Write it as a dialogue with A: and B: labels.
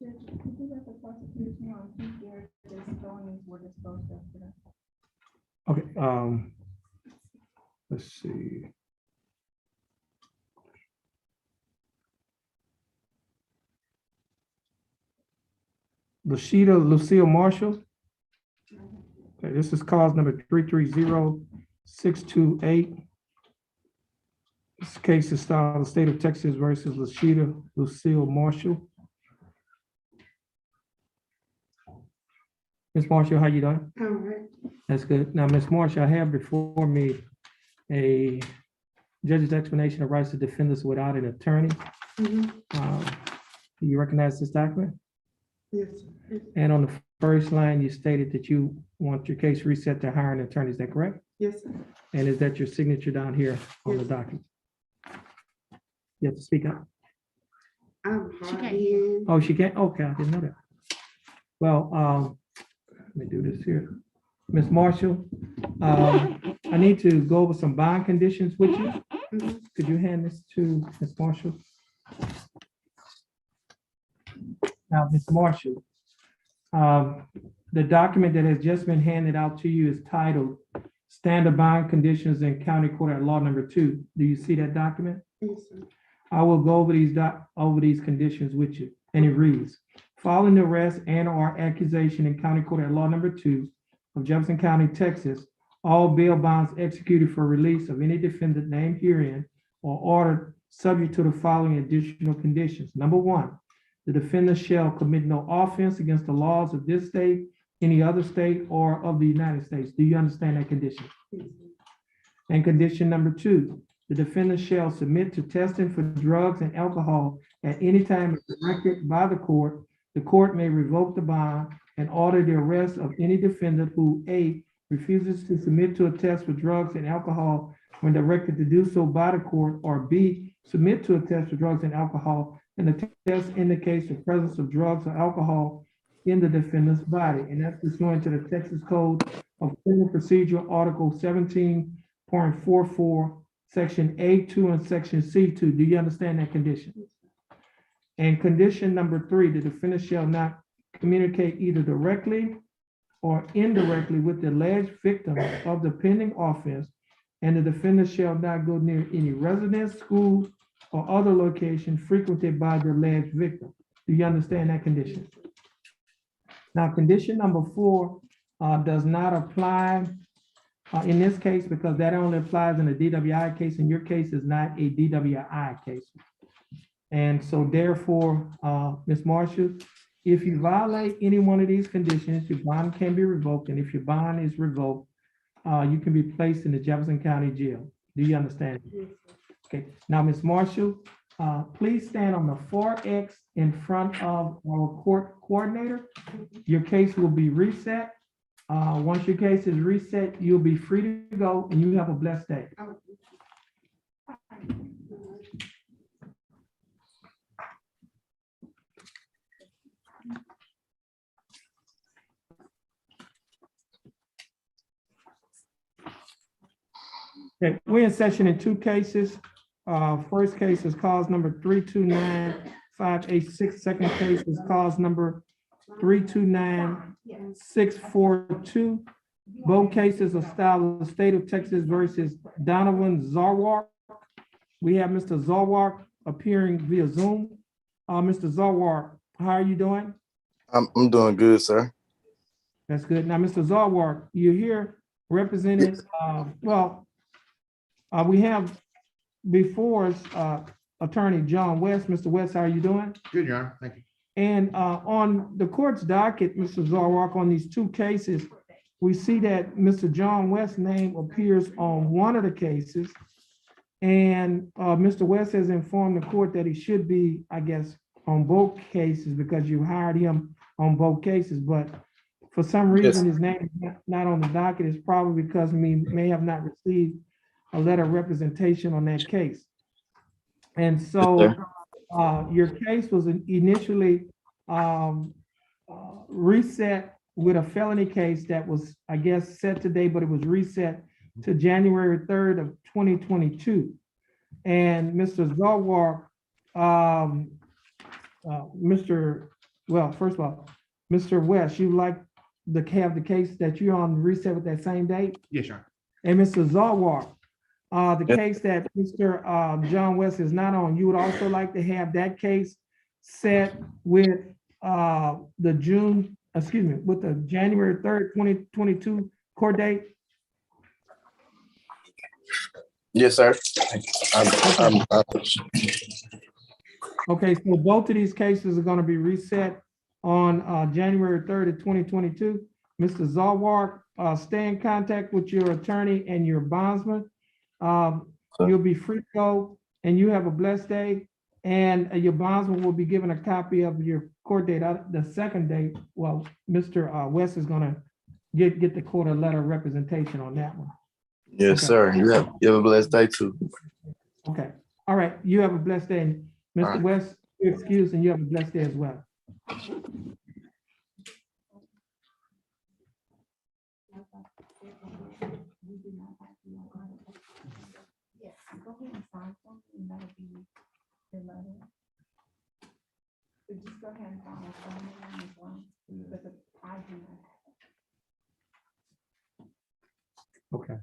A: Could you let the prosecution on Tuesday this felonies were disposed of today?
B: Okay, let's see. Lashida Lucille Marshall. Okay, this is cause number 330628. This case is styled the state of Texas versus Lashida Lucille Marshall. Ms. Marshall, how you doing?
C: All right.
B: That's good. Now, Ms. Marshall, I have before me a judge's explanation of rights to defendants without an attorney.
C: Mhm.
B: Do you recognize this document?
C: Yes, sir.
B: And on the first line, you stated that you want your case reset to hire an attorney. Is that correct?
C: Yes, sir.
B: And is that your signature down here on the
C: Yes.
B: document? You have to speak up.
C: I'm
A: She
C: hard
A: can't
C: in.
B: Oh, she can't? Okay, I didn't know that. Well, let me do this here. Ms. Marshall, I need to go over some bond conditions with you.
C: Mhm.
B: Could you hand this to Ms. Marshall? Now, Ms. Marshall, the document that has just been handed out to you is titled Standard Bond Conditions in County Court at Law Number 2. Do you see that document?
C: Yes, sir.
B: I will go over these conditions with you, and it reads: following the arrest and/or accusation in County Court at Law Number 2 of Jefferson County, Texas, all bail bonds executed for release of any defendant named herein are ordered subject to the following additional conditions. Number 1, the defendant shall commit no offense against the laws of this state, any other state, or of the United States. Do you understand that condition?
C: Yes, sir.
B: And condition number 2, the defendant shall submit to testing for drugs and alcohol at any time directed by the court. The court may revoke the bond and order the arrest of any defendant who A, refuses to submit to a test for drugs and alcohol when directed to do so by the court, or B, submit to a test for drugs and alcohol and the test indicates the presence of drugs or alcohol in the defendant's body. And that's pursuant to the Texas Code of Criminal Procedure, Article 17.44, Section A2 and Section C2. Do you understand that condition? And condition number 3, the defendant shall not communicate either directly or indirectly with the alleged victim of the pending offense, and the defendant shall not go near any residence, school, or other location frequented by the alleged victim. Do you understand that condition? Now, condition number 4 does not apply in this case because that only applies in a DWI case, and your case is not a DWI case. And so therefore, Ms. Marshall, if you violate any one of these conditions, your bond can be revoked, and if your bond is revoked, you can be placed in the Jefferson County Jail. Do you understand?
C: Yes, sir.
B: Okay, now, Ms. Marshall, please stand on the far X in front of our court coordinator. Your case will be reset. Once your case is reset, you'll be free to go, and you have a blessed day.
C: Oh,
B: Okay, we're in session in 2 cases. First case is cause number 329-586. Second case is cause number 329-642. Both cases are styled the state of Texas versus Donovan Zarwar. We have Mr. Zarwar appearing via Zoom. Mr. Zarwar, how are you doing?
D: I'm doing good, sir.
B: That's good. Now, Mr. Zarwar, you're here represented, we have before us Attorney John West. Mr. West, how are you doing?
E: Good, Your Honor, thank you.
B: And on the court's docket, Mr. Zarwar, on these 2 cases, we see that Mr. John West's name appears on one of the cases. And Mr. West has informed the court that he should be, I guess, on both cases because you hired him on both cases. But for some reason, his name is not on the docket. It's probably because he may have not received a letter of representation on that case. And so your case was initially reset with a felony case that was, I guess, set today, but it was reset to January 3rd of 2022. And Mr. Zarwar, Mr. well, first of all, Mr. West, you like to have the case that you're on reset with that same date?
E: Yes, Your Honor.
B: And Mr. Zawar, the
D: Yes.
B: case that Mr. John West is not on, you would also like to have that case set with the with the January 3rd, 2022 court date?
D: Yes, sir.
B: Okay, so both of these cases are gonna be reset on January 3rd of 2022. Mr. Zawar, stay in contact with your attorney and your bondsman. You'll be free to go, and you have a blessed day. And your bondsman will be given a copy of your court date, the second date. Well, Mr. West is gonna get the court a letter of representation on that one.
D: Yes,
B: Okay.
D: sir. You have a blessed day too.
B: Okay, all right, you have a blessed day.
D: All
B: Mr.
D: right.
B: West, you're excused, and you have a blessed day as well.
A: Yes, go ahead and sign something, and that'll be the letter. So just go ahead and sign it, sign it as well, because I do not have it.
B: Okay.